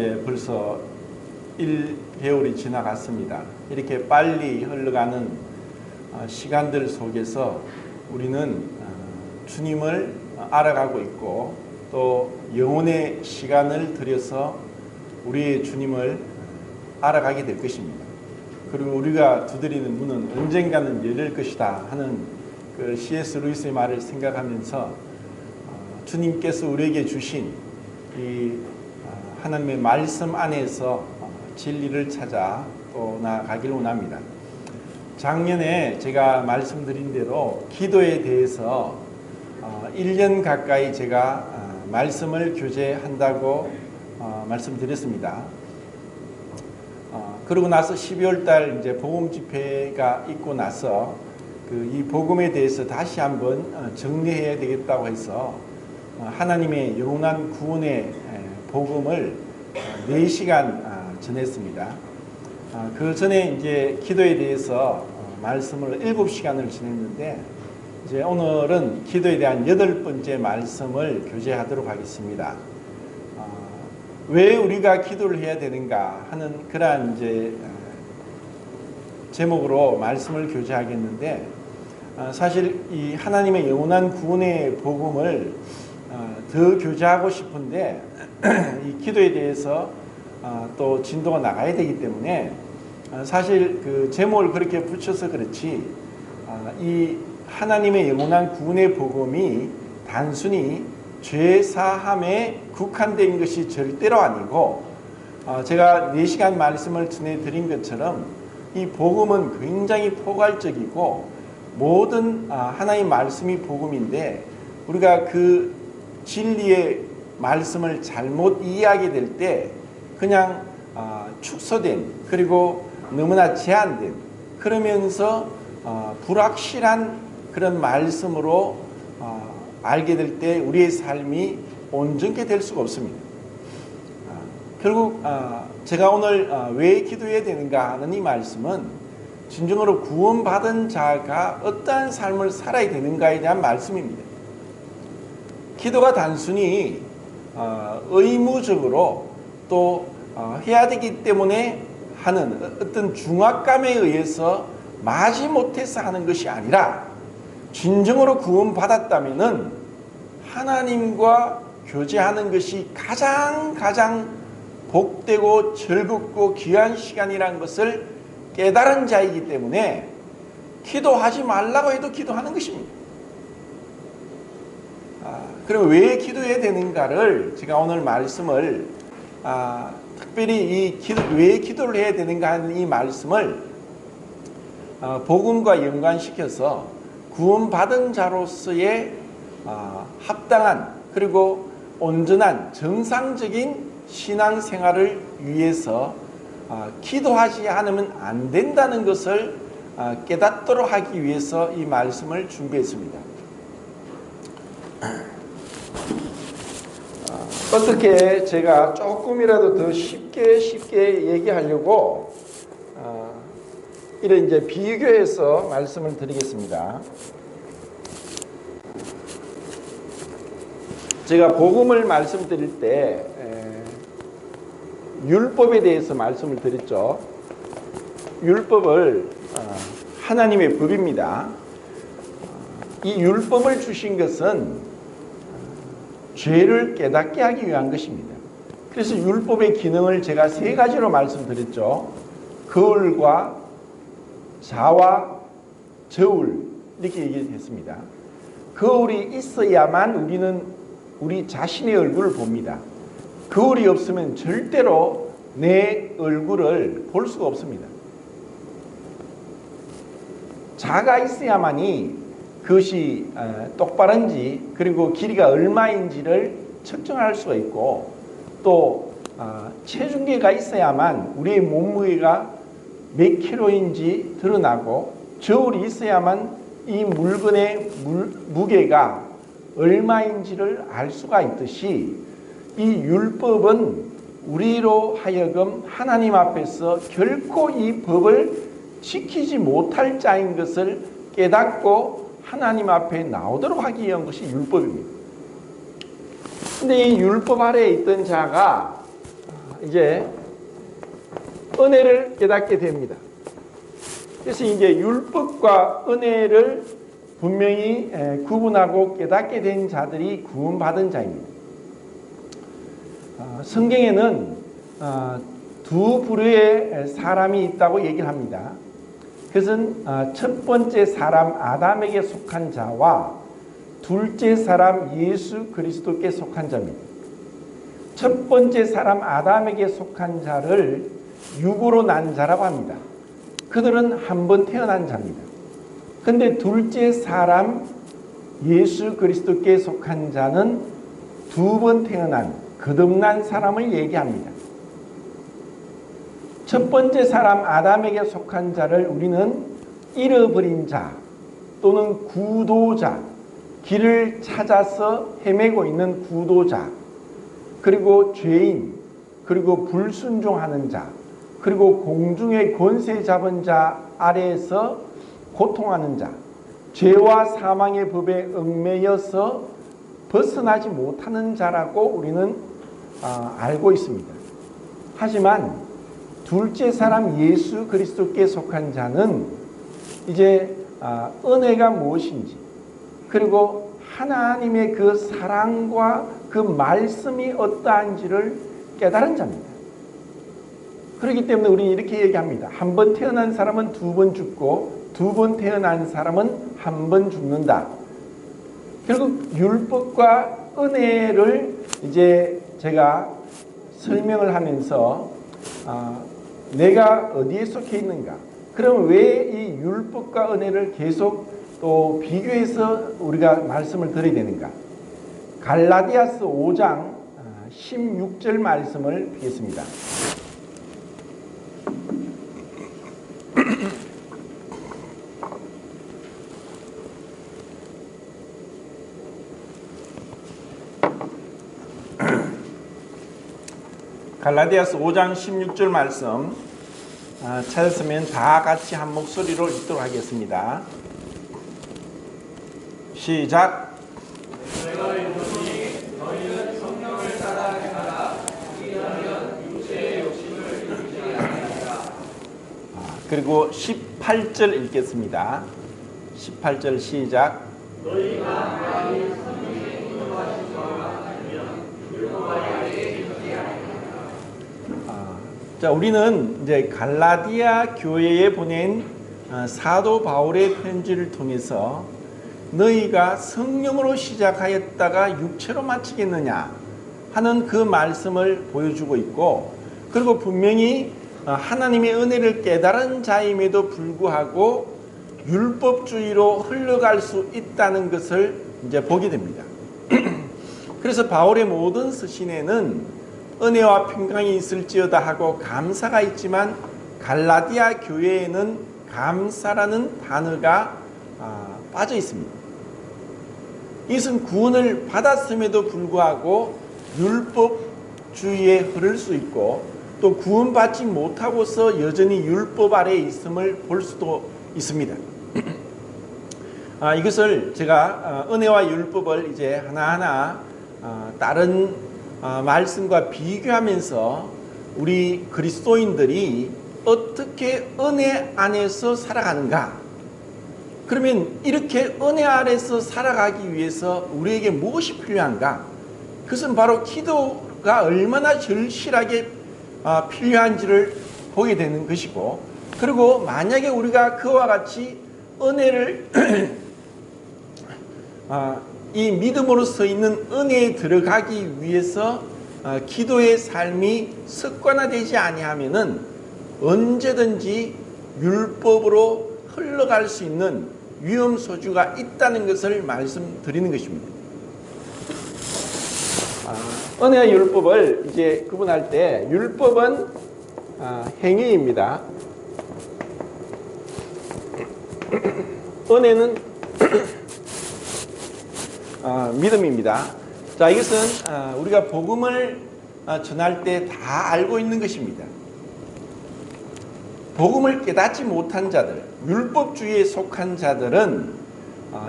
이제 벌써 1개월이 지나갔습니다. 이렇게 빨리 흘러가는 시간들 속에서 우리는 주님을 알아가고 있고 또 영혼의 시간을 들여서 우리의 주님을 알아가게 될 것입니다. 그리고 우리가 두드리는 문은 언젠가는 열릴 것이다 하는 그 C.S. 루이스의 말을 생각하면서 주님께서 우리에게 주신 이 하나님의 말씀 안에서 진리를 찾아 또 나아가길 원합니다. 작년에 제가 말씀드린 대로 기도에 대해서 1년 가까이 제가 말씀을 교제한다고 말씀드렸습니다. 그러고 나서 12월 달 이제 복음 집회가 있고 나서 이 복음에 대해서 다시 한번 정리해야 되겠다고 해서 하나님의 영원한 구원의 복음을 4시간 전했습니다. 그 전에 이제 기도에 대해서 말씀을 7시간을 전했는데 이제 오늘은 기도에 대한 8번째 말씀을 교제하도록 하겠습니다. 왜 우리가 기도를 해야 되는가 하는 그러한 이제 제목으로 말씀을 교제하겠는데 사실 이 하나님의 영원한 구원의 복음을 더 교제하고 싶은데 이 기도에 대해서 또 진도가 나가야 되기 때문에 사실 그 제목을 그렇게 붙여서 그렇지 이 하나님의 영원한 구원의 복음이 단순히 죄 사함에 국한된 것이 절대로 아니고 제가 4시간 말씀을 전해드린 것처럼 이 복음은 굉장히 포괄적이고 모든 하나님의 말씀이 복음인데 우리가 그 진리의 말씀을 잘못 이해하게 될 때 그냥 축소된 그리고 너무나 제한된 그러면서 불확실한 그런 말씀으로 알게 될 때 우리의 삶이 온전케 될 수가 없습니다. 결국 제가 오늘 왜 기도해야 되는가 하는 이 말씀은 진정으로 구원받은 자가 어떠한 삶을 살아야 되는가에 대한 말씀입니다. 기도가 단순히 의무적으로 또 해야 되기 때문에 하는 어떤 중압감에 의해서 마지못해서 하는 것이 아니라 진정으로 구원받았다면은 하나님과 교제하는 것이 가장 복되고 즐겁고 귀한 시간이라는 것을 깨달은 자이기 때문에 기도하지 말라고 해도 기도하는 것입니다. 그럼 왜 기도해야 되는가를 제가 오늘 말씀을 특별히 왜 기도를 해야 되는가 하는 이 말씀을 복음과 연관시켜서 구원받은 자로서의 합당한 그리고 온전한 정상적인 신앙생활을 위해서 기도하지 않으면 안 된다는 것을 깨닫도록 하기 위해서 이 말씀을 준비했습니다. 어떻게 제가 조금이라도 더 쉽게 얘기하려고 이런 이제 비교해서 말씀을 드리겠습니다. 제가 복음을 말씀드릴 때 율법에 대해서 말씀을 드렸죠. 율법을 하나님의 법입니다. 이 율법을 주신 것은 죄를 깨닫게 하기 위한 것입니다. 그래서 율법의 기능을 제가 3가지로 말씀드렸죠. 거울과 자와 저울 이렇게 얘기했습니다. 거울이 있어야만 우리는 우리 자신의 얼굴을 봅니다. 거울이 없으면 절대로 내 얼굴을 볼 수가 없습니다. 자가 있어야만이 그것이 똑바른지 그리고 길이가 얼마인지를 측정할 수가 있고 또 체중계가 있어야만 우리의 몸무게가 몇 킬로인지 드러나고 저울이 있어야만 이 물건의 무게가 얼마인지를 알 수가 있듯이 이 율법은 우리로 하여금 하나님 앞에서 결코 이 법을 지키지 못할 자인 것을 깨닫고 하나님 앞에 나오도록 하기 위한 것이 율법입니다. 근데 이 율법 아래에 있던 자가 이제 은혜를 깨닫게 됩니다. 그래서 이제 율법과 은혜를 분명히 구분하고 깨닫게 된 자들이 구원받은 자입니다. 성경에는 두 부류의 사람이 있다고 얘기를 합니다. 그것은 첫 번째 사람 아담에게 속한 자와 둘째 사람 예수 그리스도께 속한 자입니다. 첫 번째 사람 아담에게 속한 자를 육으로 난 자라고 합니다. 그들은 한 번 태어난 자입니다. 그런데 둘째 사람 예수 그리스도께 속한 자는 두 번 태어난 거듭난 사람을 얘기합니다. 첫 번째 사람 아담에게 속한 자를 우리는 잃어버린 자 또는 구도자, 길을 찾아서 헤매고 있는 구도자, 그리고 죄인, 그리고 불순종하는 자, 그리고 공중의 권세 잡은 자 아래에서 고통하는 자, 죄와 사망의 법에 얽매여서 벗어나지 못하는 자라고 우리는 알고 있습니다. 하지만 둘째 사람 예수 그리스도께 속한 자는 이제 은혜가 무엇인지, 그리고 하나님의 그 사랑과 그 말씀이 어떠한지를 깨달은 자입니다. 그렇기 때문에 우리는 이렇게 얘기합니다. 한 번 태어난 사람은 두 번 죽고 두 번 태어난 사람은 한 번 죽는다. 결국 율법과 은혜를 이제 제가 설명을 하면서 내가 어디에 속해 있는가? 그럼 왜 이 율법과 은혜를 계속 또 비교해서 우리가 말씀을 드려야 되는가? 갈라디아서 5장 16절 말씀을 보겠습니다. 갈라디아서 5장 16절 말씀 찾았으면 다 같이 한 목소리로 읽도록 하겠습니다. 시작. 너희는 성령을 따라 행하라. 이하면 육체의 욕심을 이루지 아니하리라. 그리고 18절 읽겠습니다. 18절 시작. 너희가 많이 성령의 인도하신 바가 아니면 율법 아래에 있지 아니하리라. 자, 우리는 이제 갈라디아 교회에 보낸 사도 바울의 편지를 통해서 너희가 성령으로 시작하였다가 육체로 마치겠느냐 하는 그 말씀을 보여주고 있고, 그리고 분명히 하나님의 은혜를 깨달은 자임에도 불구하고 율법주의로 흘러갈 수 있다는 것을 이제 보게 됩니다. 그래서 바울의 모든 서신에는 은혜와 평강이 있을지어다 하고 감사가 있지만 갈라디아 교회에는 감사라는 단어가 빠져 있습니다. 이것은 구원을 받았음에도 불구하고 율법주의에 흐를 수 있고, 또 구원받지 못하고서 여전히 율법 아래에 있음을 볼 수도 있습니다. 이것을 제가 은혜와 율법을 이제 하나하나 다른 말씀과 비교하면서 우리 그리스도인들이 어떻게 은혜 안에서 살아가는가? 그러면 이렇게 은혜 아래서 살아가기 위해서 우리에게 무엇이 필요한가? 그것은 바로 기도가 얼마나 절실하게 필요한지를 보게 되는 것이고, 그리고 만약에 우리가 그와 같이 은혜를 이 믿음으로서 있는 은혜에 들어가기 위해서 기도의 삶이 습관화되지 아니하면은 언제든지 율법으로 흘러갈 수 있는 위험 소지가 있다는 것을 말씀드리는 것입니다. 은혜와 율법을 이제 구분할 때 율법은 행위입니다. 은혜는 믿음입니다. 자, 이것은 우리가 복음을 전할 때 다 알고 있는 것입니다. 복음을 깨닫지 못한 자들, 율법주의에 속한 자들은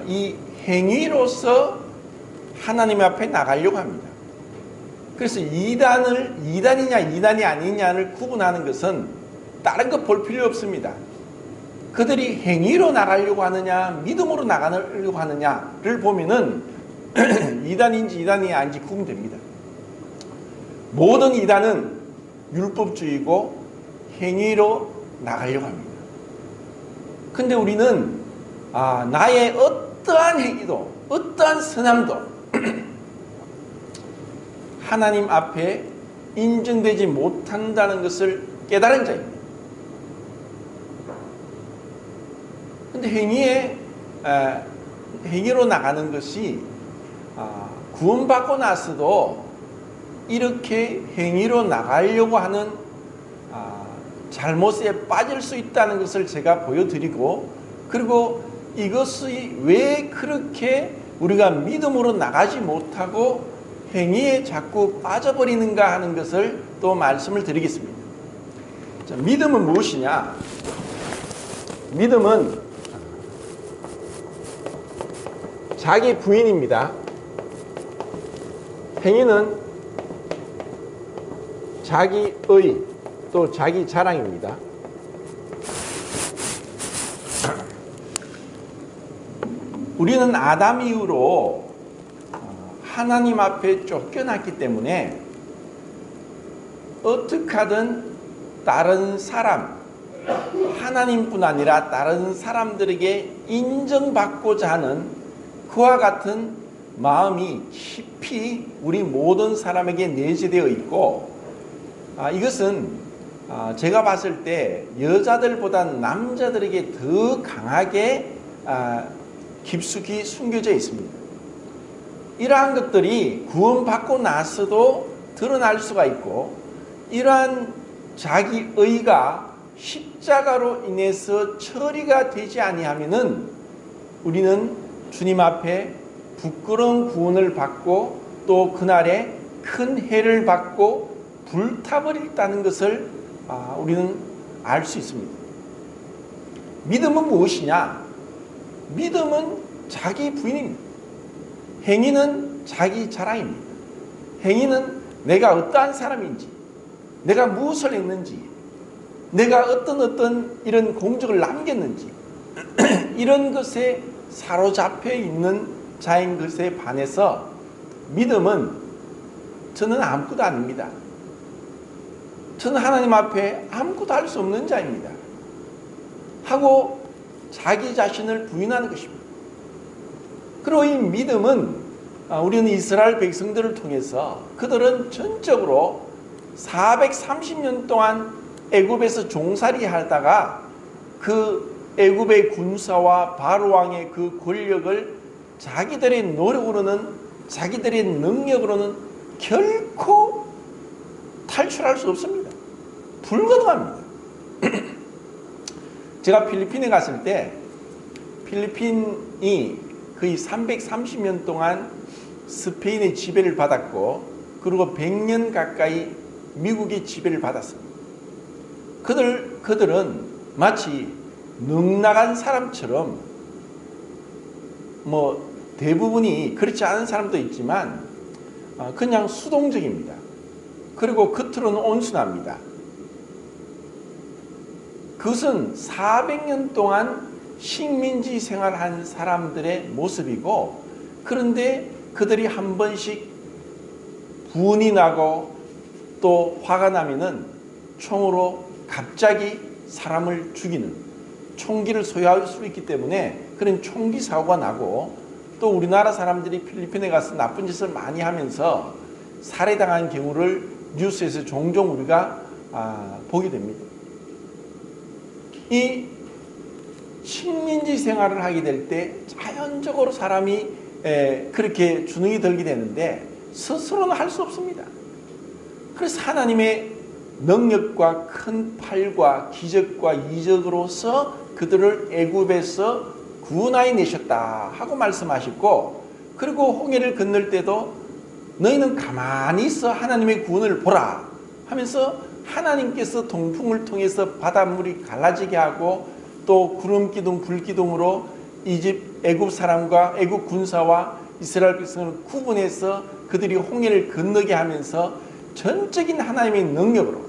이 행위로서 하나님 앞에 나가려고 합니다. 그래서 이단이냐 이단이 아니냐를 구분하는 것은 다른 거 볼 필요 없습니다. 그들이 행위로 나가려고 하느냐 믿음으로 나가려고 하느냐를 보면은 이단인지 이단이 아닌지 구분됩니다. 모든 이단은 율법주의고 행위로 나가려고 합니다. 근데 우리는 나의 어떠한 행위도 어떠한 선함도 하나님 앞에 인정되지 못한다는 것을 깨달은 자입니다. 근데 행위로 나가는 것이 구원받고 나서도 이렇게 행위로 나가려고 하는 잘못에 빠질 수 있다는 것을 제가 보여드리고, 그리고 이것이 왜 그렇게 우리가 믿음으로 나가지 못하고 행위에 자꾸 빠져버리는가 하는 것을 또 말씀을 드리겠습니다. 자, 믿음은 무엇이냐? 믿음은 자기 부인입니다. 행위는 자기의 또 자기 자랑입니다. 우리는 아담 이후로 하나님 앞에 쫓겨났기 때문에 어떻게 하든 다른 사람, 하나님뿐 아니라 다른 사람들에게 인정받고자 하는 그와 같은 마음이 깊이 우리 모든 사람에게 내재되어 있고, 이것은 제가 봤을 때 여자들보다 남자들에게 더 강하게 깊숙이 숨겨져 있습니다. 이러한 것들이 구원받고 나서도 드러날 수가 있고, 이러한 자기의가 십자가로 인해서 처리가 되지 아니하면은 우리는 주님 앞에 부끄러운 구원을 받고 또 그날에 큰 해를 받고 불타버렸다는 것을 우리는 알 수 있습니다. 믿음은 무엇이냐? 믿음은 자기 부인입니다. 행위는 자기 자랑입니다. 행위는 내가 어떠한 사람인지, 내가 무엇을 했는지, 내가 어떤 이런 공적을 남겼는지 이런 것에 사로잡혀 있는 자인 것에 반해서 믿음은 저는 아무것도 아닙니다. 저는 하나님 앞에 아무것도 할 수 없는 자입니다 하고 자기 자신을 부인하는 것입니다. 그리고 이 믿음은 우리는 이스라엘 백성들을 통해서 그들은 전적으로 430년 동안 애굽에서 종살이 하다가 그 애굽의 군사와 바로 왕의 그 권력을 자기들의 노력으로는, 자기들의 능력으로는 결코 탈출할 수 없습니다. 불가능합니다. 제가 필리핀에 갔을 때 필리핀이 거의 330년 동안 스페인의 지배를 받았고, 그리고 100년 가까이 미국의 지배를 받았습니다. 그들은 마치 넉나간 사람처럼, 대부분이 그렇지 않은 사람도 있지만 그냥 수동적입니다. 그리고 겉으로는 온순합니다. 그것은 400년 동안 식민지 생활한 사람들의 모습이고, 그런데 그들이 한 번씩 분이 나고 또 화가 나면은 총으로 갑자기 사람을 죽이는, 총기를 소유할 수 있기 때문에 그런 총기 사고가 나고, 또 우리나라 사람들이 필리핀에 가서 나쁜 짓을 많이 하면서 살해당한 경우를 뉴스에서 종종 우리가 보게 됩니다. 이 식민지 생활을 하게 될 때 자연적으로 사람이 그렇게 주눅이 들게 되는데 스스로는 할 수 없습니다. 그래서 하나님의 능력과 큰 팔과 기적과 이적으로서 그들을 애굽에서 구원하여 내셨다 하고 말씀하셨고, 그리고 홍해를 건널 때도 너희는 가만히 있어 하나님의 구원을 보라 하면서 하나님께서 동풍을 통해서 바닷물이 갈라지게 하고, 또 구름 기둥 불 기둥으로 애굽 사람과 애굽 군사와 이스라엘 백성을 구분해서 그들이 홍해를 건너게 하면서 전적인 하나님의 능력으로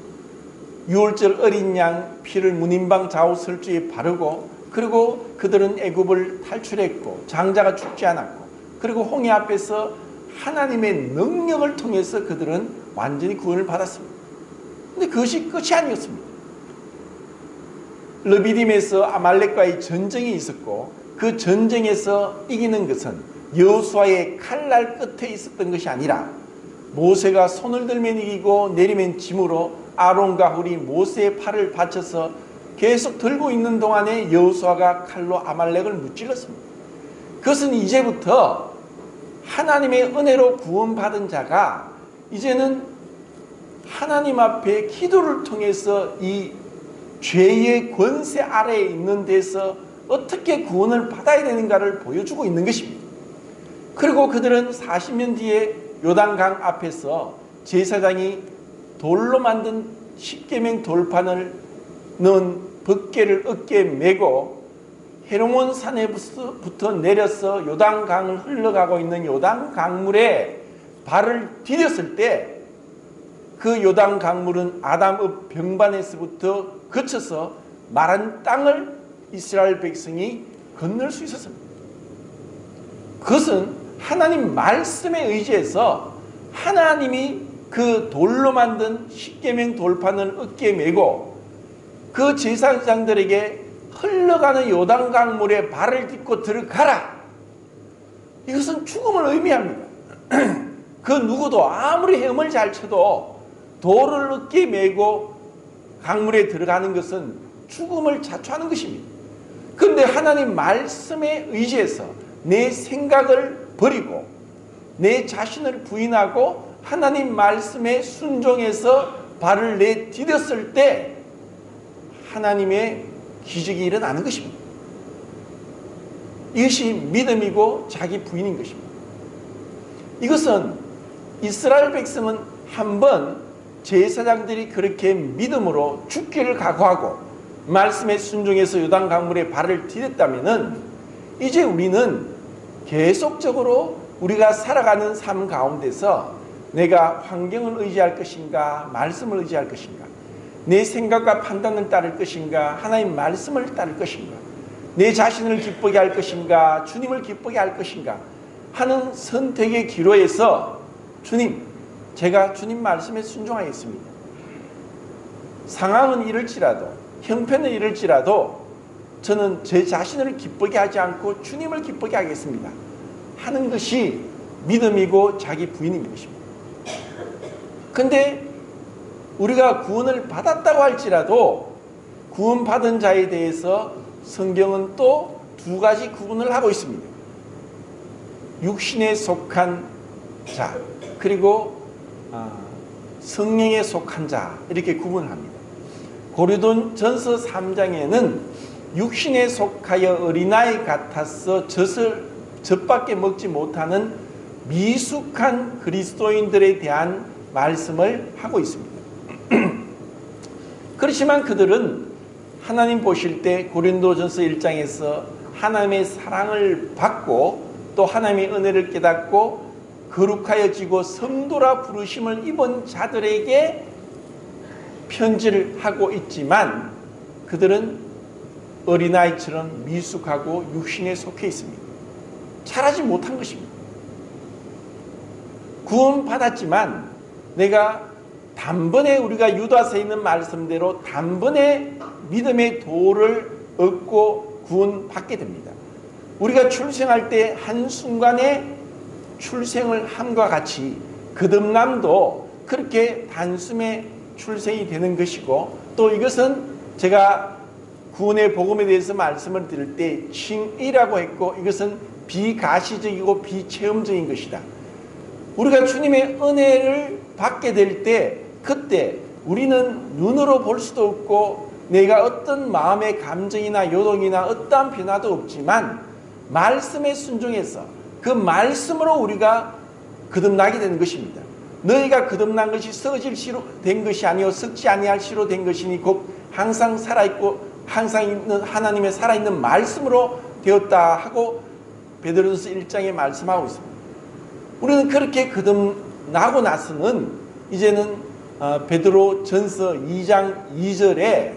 유월절 어린 양 피를 문인방 좌우 설주에 바르고, 그리고 그들은 애굽을 탈출했고 장자가 죽지 않았고, 그리고 홍해 앞에서 하나님의 능력을 통해서 그들은 완전히 구원을 받았습니다. 근데 그것이 끝이 아니었습니다. 르비딤에서 아말렉과의 전쟁이 있었고, 그 전쟁에서 이기는 것은 여호수아의 칼날 끝에 있었던 것이 아니라 모세가 손을 들면 이기고 내리면 짐으로 아론과 훌이 모세의 팔을 받쳐서 계속 들고 있는 동안에 여호수아가 칼로 아말렉을 무찔렀습니다. 그것은 이제부터 하나님의 은혜로 구원받은 자가 이제는 하나님 앞에 기도를 통해서 이 죄의 권세 아래에 있는 데서 어떻게 구원을 받아야 되는가를 보여주고 있는 것입니다. 그리고 그들은 40년 뒤에 요단강 앞에서 제사장이 돌로 만든 십계명 돌판을 넣은 덮개를 어깨에 메고 헤르몬 산에부터 내려서 요단강을 흘러가고 있는 요단강물에 발을 디뎠을 때 그 요단강물은 아담읍 병반에서부터 거쳐서 마른 땅을 이스라엘 백성이 건널 수 있었습니다. 그것은 하나님 말씀에 의지해서 하나님이 그 돌로 만든 십계명 돌판을 어깨에 메고 그 제사장들에게 흘러가는 요단강물에 발을 딛고 들어가라. 이것은 죽음을 의미합니다. 그 누구도 아무리 헤엄을 잘 쳐도 돌을 어깨에 메고 강물에 들어가는 것은 죽음을 자초하는 것입니다. 그런데 하나님 말씀에 의지해서 내 생각을 버리고 내 자신을 부인하고 하나님 말씀에 순종해서 발을 내디뎠을 때 하나님의 기적이 일어나는 것입니다. 이것이 믿음이고 자기 부인인 것입니다. 이것은 이스라엘 백성은 한번 제사장들이 그렇게 믿음으로 죽기를 각오하고 말씀에 순종해서 요단 강물에 발을 디뎠다면 이제 우리는 계속적으로 우리가 살아가는 삶 가운데서 내가 환경을 의지할 것인가, 말씀을 의지할 것인가, 내 생각과 판단을 따를 것인가, 하나님 말씀을 따를 것인가, 내 자신을 기쁘게 할 것인가, 주님을 기쁘게 할 것인가 하는 선택의 기로에서 주님, 제가 주님 말씀에 순종하겠습니다. 상황은 이럴지라도, 형편은 이럴지라도 저는 제 자신을 기쁘게 하지 않고 주님을 기쁘게 하겠습니다 하는 것이 믿음이고 자기 부인인 것입니다. 그런데 우리가 구원을 받았다고 할지라도 구원받은 자에 대해서 성경은 또 두 가지 구분을 하고 있습니다. 육신에 속한 자, 그리고 성령에 속한 자, 이렇게 구분합니다. 고린도전서 3장에는 육신에 속하여 어린아이 같아서 젖밖에 먹지 못하는 미숙한 그리스도인들에 대한 말씀을 하고 있습니다. 그렇지만 그들은 하나님 보실 때 고린도전서 1장에서 하나님의 사랑을 받고 또 하나님의 은혜를 깨닫고 거룩하여지고 성도라 부르심을 입은 자들에게 편지를 하고 있지만 그들은 어린아이처럼 미숙하고 육신에 속해 있습니다. 자라지 못한 것입니다. 구원받았지만 내가 단번에 우리가 유다서에 있는 말씀대로 단번에 믿음의 도를 얻고 구원받게 됩니다. 우리가 출생할 때 한순간에 출생을 함과 같이 거듭남도 그렇게 단숨에 출생이 되는 것이고, 또 이것은 제가 구원의 복음에 대해서 말씀을 드릴 때 칭의라고 했고, 이것은 비가시적이고 비체험적인 것이다. 우리가 주님의 은혜를 받게 될 때 그때 우리는 눈으로 볼 수도 없고 내가 어떤 마음의 감정이나 요동이나 어떠한 변화도 없지만 말씀에 순종해서 그 말씀으로 우리가 거듭나게 되는 것입니다. 너희가 거듭난 것이 썩어질 시로 된 것이 아니요 썩지 아니할 시로 된 것이니 곧 항상 살아있고 항상 있는 하나님의 살아있는 말씀으로 되었다 하고 베드로전서 1장에 말씀하고 있습니다. 우리는 그렇게 거듭나고 나서는 이제는 베드로 전서 2장 2절에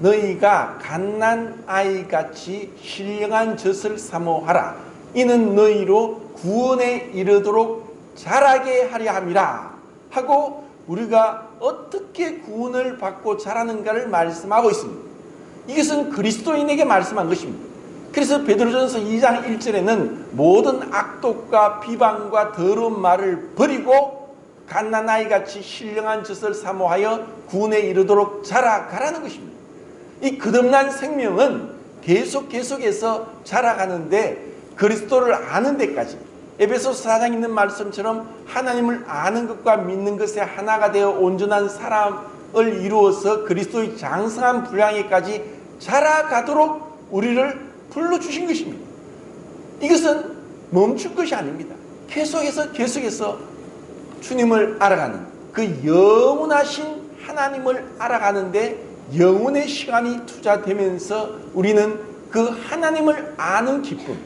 너희가 갓난 아이같이 신령한 젖을 사모하라. 이는 너희로 구원에 이르도록 자라게 하려 함이라 하고 우리가 어떻게 구원을 받고 자라는가를 말씀하고 있습니다. 이것은 그리스도인에게 말씀한 것입니다. 그래서 베드로전서 2장 1절에는 모든 악독과 비방과 더러운 말을 버리고 갓난아이같이 신령한 젖을 사모하여 구원에 이르도록 자라가라는 것입니다. 이 거듭난 생명은 계속해서 자라가는데 그리스도를 아는 데까지 에베소서 4장에 있는 말씀처럼 하나님을 아는 것과 믿는 것에 하나가 되어 온전한 사람을 이루어서 그리스도의 장성한 분량에까지 자라가도록 우리를 불러주신 것입니다. 이것은 멈출 것이 아닙니다. 계속해서 주님을 알아가는 그 영원하신 하나님을 알아가는데 영혼의 시간이 투자되면서 우리는 그 하나님을 아는 기쁨,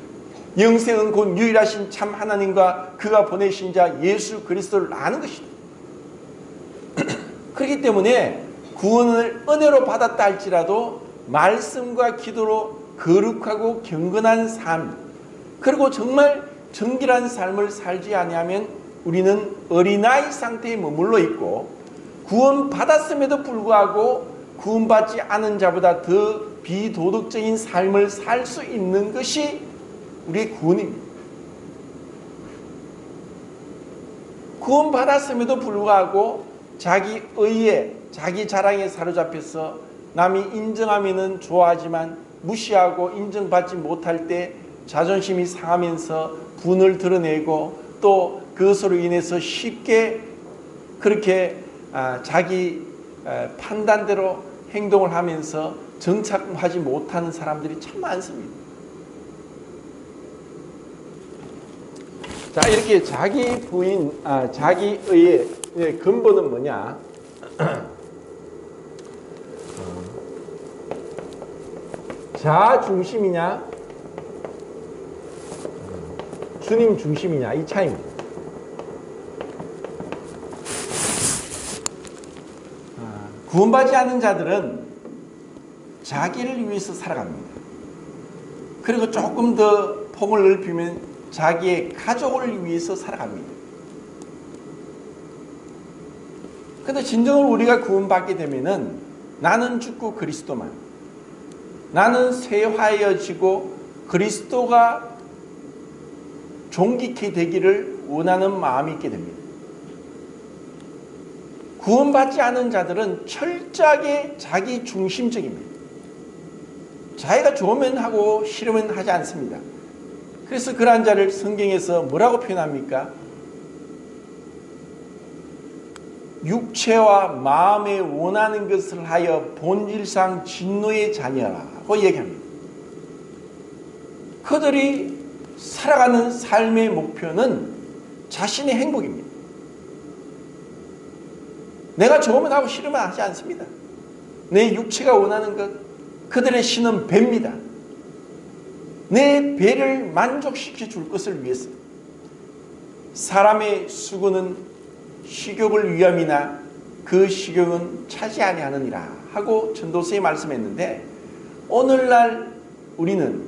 영생은 곧 유일하신 참 하나님과 그가 보내신 자 예수 그리스도를 아는 것이다. 그렇기 때문에 구원을 은혜로 받았다 할지라도 말씀과 기도로 거룩하고 경건한 삶, 그리고 정말 정결한 삶을 살지 아니하면 우리는 어린아이 상태에 머물러 있고 구원받았음에도 불구하고 구원받지 않은 자보다 더 비도덕적인 삶을 살 수 있는 것이 우리의 구원입니다. 구원받았음에도 불구하고 자기 의에 자기 자랑에 사로잡혀서 남이 인정하면 좋아하지만 무시하고 인정받지 못할 때 자존심이 상하면서 분을 드러내고 또 그것으로 인해서 쉽게 그렇게 자기 판단대로 행동을 하면서 정착하지 못하는 사람들이 참 많습니다. 자, 이렇게 자기 부인, 자기의 근본은 뭐냐? 자 중심이냐, 주님 중심이냐, 이 차이입니다. 구원받지 않은 자들은 자기를 위해서 살아갑니다. 그리고 조금 더 폭을 넓히면 자기의 가족을 위해서 살아갑니다. 그런데 진정으로 우리가 구원받게 되면은 나는 죽고 그리스도만, 나는 쇠화해지고 그리스도가 존귀케 되기를 원하는 마음이 있게 됩니다. 구원받지 않은 자들은 철저하게 자기 중심적입니다. 자기가 좋으면 하고 싫으면 하지 않습니다. 그래서 그러한 자를 성경에서 뭐라고 표현합니까? 육체와 마음에 원하는 것을 하여 본질상 진노의 자녀라고 얘기합니다. 그들이 살아가는 삶의 목표는 자신의 행복입니다. 내가 좋으면 하고 싫으면 하지 않습니다. 내 육체가 원하는 것, 그들의 신은 배입니다. 내 배를 만족시켜 줄 것을 위해서. 사람의 수고는 식욕을 위함이나 그 식욕은 차지 아니하느니라 하고 전도서에 말씀했는데, 오늘날 우리는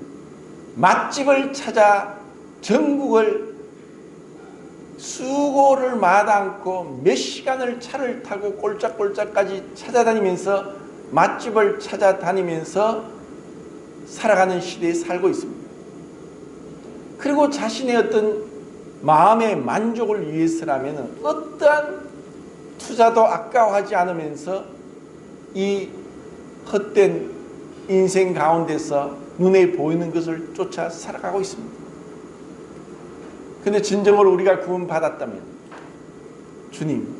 맛집을 찾아 전국을 수고를 마다 않고 몇 시간을 차를 타고 꼴짝꼴짝까지 찾아다니면서 맛집을 찾아다니면서 살아가는 시대에 살고 있습니다. 그리고 자신의 어떤 마음의 만족을 위해서라면 어떠한 투자도 아까워하지 않으면서 이 헛된 인생 가운데서 눈에 보이는 것을 쫓아 살아가고 있습니다. 그런데 진정으로 우리가 구원받았다면 주님,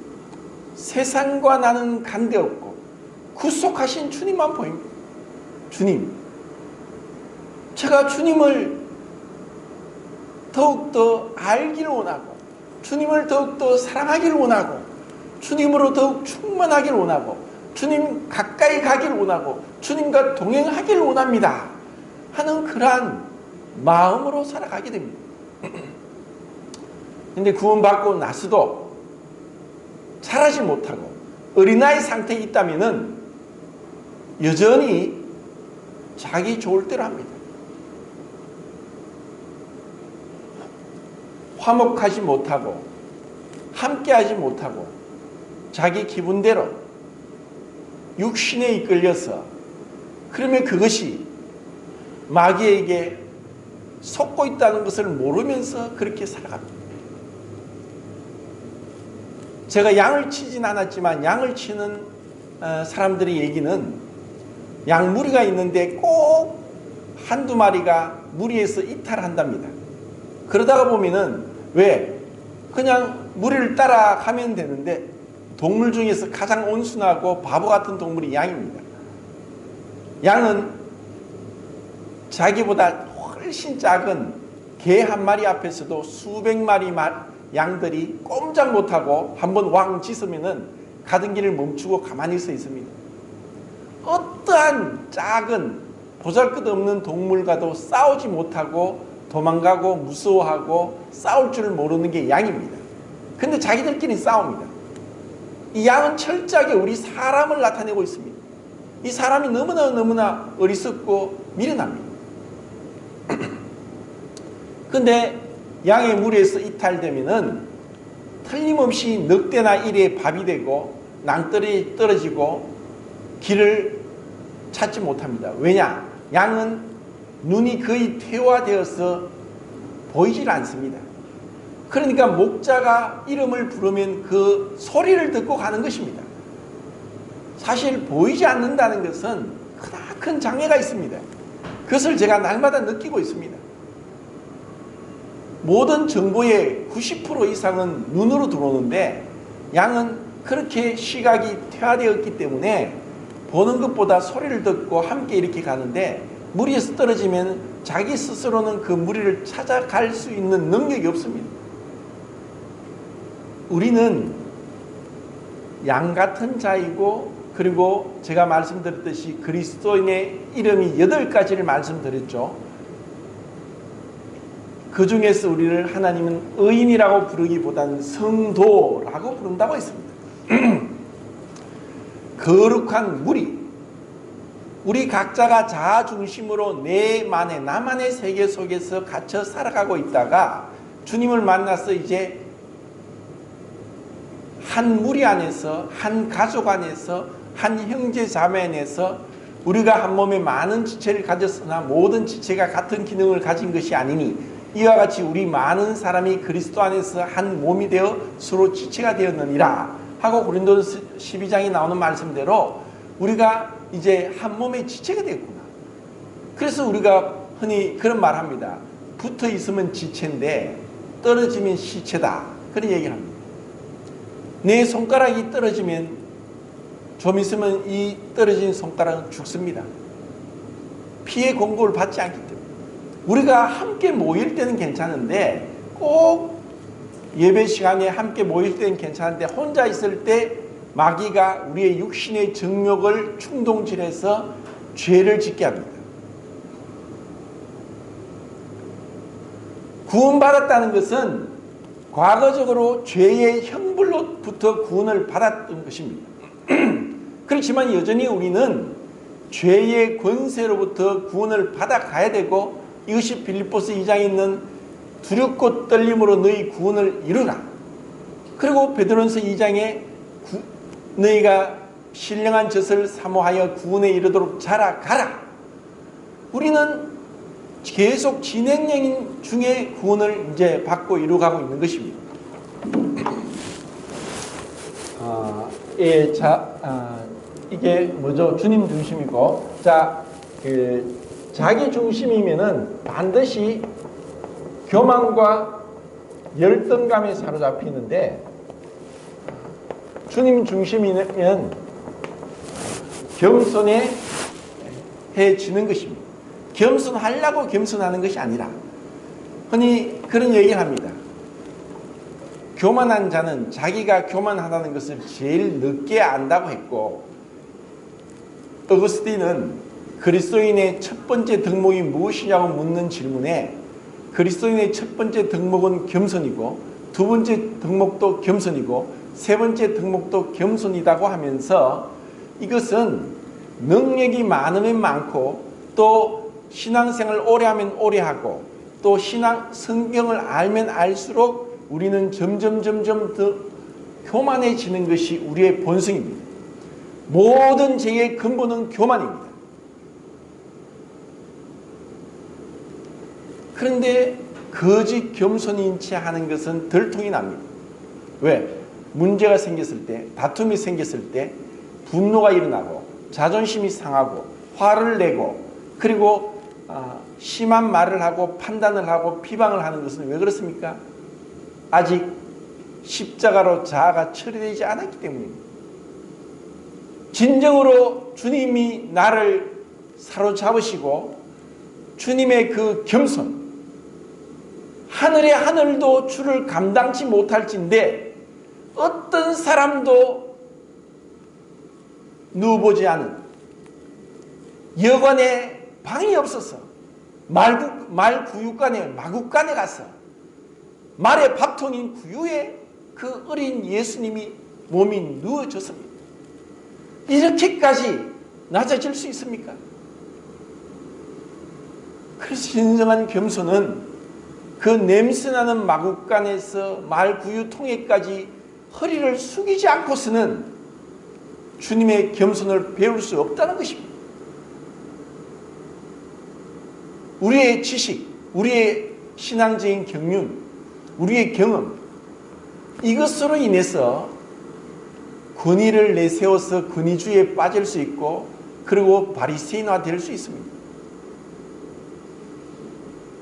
세상과 나는 간대없고 구속하신 주님만 보입니다. 주님, 제가 주님을 더욱더 알기를 원하고 주님을 더욱더 사랑하기를 원하고 주님으로 더욱 충만하기를 원하고 주님 가까이 가기를 원하고 주님과 동행하기를 원합니다 하는 그러한 마음으로 살아가게 됩니다. 근데 구원받고 나서도 자라지 못하고 어린아이 상태에 있다면은 여전히 자기 좋을 대로 합니다. 화목하지 못하고 함께하지 못하고 자기 기분대로 육신에 이끌려서, 그러면 그것이 마귀에게 속고 있다는 것을 모르면서 그렇게 살아갑니다. 제가 양을 치진 않았지만 양을 치는 사람들의 얘기는 양 무리가 있는데 꼭 한두 마리가 무리에서 이탈한답니다. 그러다가 보면은 왜? 그냥 무리를 따라가면 되는데 동물 중에서 가장 온순하고 바보 같은 동물이 양입니다. 양은 자기보다 훨씬 작은 개 한 마리 앞에서도 수백 마리 양들이 꼼짝 못하고 한번 왕 짖으면은 가던 길을 멈추고 가만히 서 있습니다. 어떠한 작은 보잘것없는 동물과도 싸우지 못하고 도망가고 무서워하고 싸울 줄 모르는 게 양입니다. 근데 자기들끼리 싸웁니다. 이 양은 철저하게 우리 사람을 나타내고 있습니다. 이 사람이 너무나 어리석고 미련합니다. 근데 양의 무리에서 이탈되면은 틀림없이 늑대나 이리에 밥이 되고 낭떠러지 떨어지고 길을 찾지 못합니다. 왜냐? 양은 눈이 거의 퇴화되어서 보이질 않습니다. 그러니까 목자가 이름을 부르면 그 소리를 듣고 가는 것입니다. 사실 보이지 않는다는 것은 크나큰 장애가 있습니다. 그것을 제가 날마다 느끼고 있습니다. 모든 정보의 90% 이상은 눈으로 들어오는데 양은 그렇게 시각이 퇴화되었기 때문에 보는 것보다 소리를 듣고 함께 이렇게 가는데, 무리에서 떨어지면 자기 스스로는 그 무리를 찾아갈 수 있는 능력이 없습니다. 우리는 양 같은 자이고, 그리고 제가 말씀드렸듯이 그리스도인의 이름이 8가지를 말씀드렸죠. 그 중에서 우리를 하나님은 의인이라고 부르기보다는 성도라고 부른다고 했습니다. 거룩한 무리, 우리 각자가 자아 중심으로 나만의 세계 속에서 갇혀 살아가고 있다가 주님을 만나서 이제 한 무리 안에서, 한 가족 안에서, 한 형제 자매 안에서 우리가 한 몸에 많은 지체를 가졌으나 모든 지체가 같은 기능을 가진 것이 아니니 이와 같이 우리 많은 사람이 그리스도 안에서 한 몸이 되어 서로 지체가 되었느니라 하고 고린도서 12장에 나오는 말씀대로 우리가 이제 한 몸의 지체가 되었구나. 그래서 우리가 흔히 그런 말 합니다. 붙어 있으면 지체인데 떨어지면 시체다. 그런 얘기를 합니다. 내 손가락이 떨어지면 좀 있으면 이 떨어진 손가락은 죽습니다. 피해 공고를 받지 않기 때문에. 우리가 함께 모일 때는 괜찮은데, 꼭 예배 시간에 함께 모일 때는 괜찮은데 혼자 있을 때 마귀가 우리의 육신의 정욕을 충동질해서 죄를 짓게 합니다. 구원받았다는 것은 과거적으로 죄의 형벌로부터 구원을 받았던 것입니다. 그렇지만 여전히 우리는 죄의 권세로부터 구원을 받아가야 되고, 이것이 빌립보서 2장에 있는 두렵고 떨림으로 너희 구원을 이루라. 그리고 베드로전서 2장에 너희가 신령한 젖을 사모하여 구원에 이르도록 자라가라. 우리는 계속 진행형 중에 구원을 이제 받고 이루어가고 있는 것입니다. 이게 뭐죠? 주님 중심이고, 자기 중심이면은 반드시 교만과 열등감에 사로잡히는데, 주님 중심이면 겸손해지는 것입니다. 겸손하려고 겸손하는 것이 아니라, 흔히 그런 얘기를 합니다. 교만한 자는 자기가 교만하다는 것을 제일 늦게 안다고 했고, 어거스틴은 그리스도인의 첫 번째 덕목이 무엇이냐고 묻는 질문에 그리스도인의 첫 번째 덕목은 겸손이고 두 번째 덕목도 겸손이고 세 번째 덕목도 겸손이라고 하면서 이것은 능력이 많으면 많고 또 신앙생활을 오래 하면 오래 하고 또 성경을 알면 알수록 우리는 점점 더 교만해지는 것이 우리의 본성입니다. 모든 죄의 근본은 교만입니다. 그런데 거짓 겸손인 채 하는 것은 들통이 납니다. 왜? 문제가 생겼을 때, 다툼이 생겼을 때 분노가 일어나고 자존심이 상하고 화를 내고 그리고 심한 말을 하고 판단을 하고 비방을 하는 것은 왜 그렇습니까? 아직 십자가로 자아가 처리되지 않았기 때문입니다. 진정으로 주님이 나를 사로잡으시고 주님의 그 겸손, 하늘의 하늘도 주를 감당치 못할진데 어떤 사람도 누워보지 않은 여관에 방이 없어서 말구유관에 마구간에 가서 말의 밥통인 구유에 그 어린 예수님이 몸이 누워졌습니다. 이렇게까지 낮아질 수 있습니까? 그래서 진정한 겸손은 그 냄새나는 마구간에서 말구유통에까지 허리를 숙이지 않고서는 주님의 겸손을 배울 수 없다는 것입니다. 우리의 지식, 우리의 신앙적인 경륜, 우리의 경험 이것으로 인해서 권위를 내세워서 권위주의에 빠질 수 있고 그리고 바리새인화 될 수 있습니다.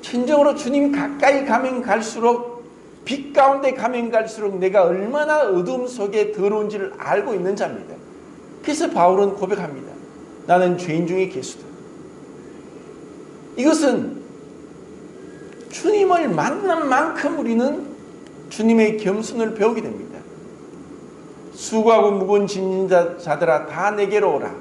진정으로 주님 가까이 가면 갈수록 빛 가운데 가면 갈수록 내가 얼마나 어둠 속에 더러운지를 알고 있는 자입니다. 그래서 바울은 고백합니다. 나는 죄인 중에 괴수다. 이것은 주님을 만난 만큼 우리는 주님의 겸손을 배우게 됩니다. 수고하고 무거운 짐진 자들아 다 내게로 오라.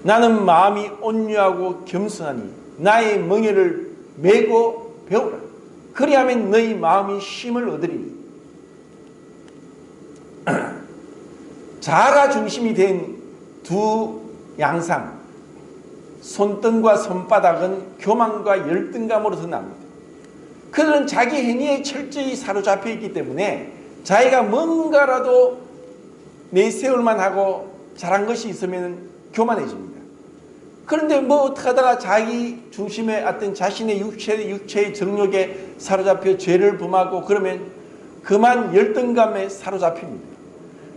나는 마음이 온유하고 겸손하니 나의 멍에를 메고 배우라. 그리하면 너희 마음이 쉼을 얻으리니. 자아가 중심이 된 두 양상, 손등과 손바닥은 교만과 열등감으로 드러납니다. 그들은 자기 행위에 철저히 사로잡혀 있기 때문에 자기가 뭔가라도 내세울만 하고 잘한 것이 있으면 교만해집니다. 그런데 뭐 어떻게 하다가 자기 중심의 어떤 자신의 육체의 정욕에 사로잡혀 죄를 범하고 그러면 그만 열등감에 사로잡힙니다.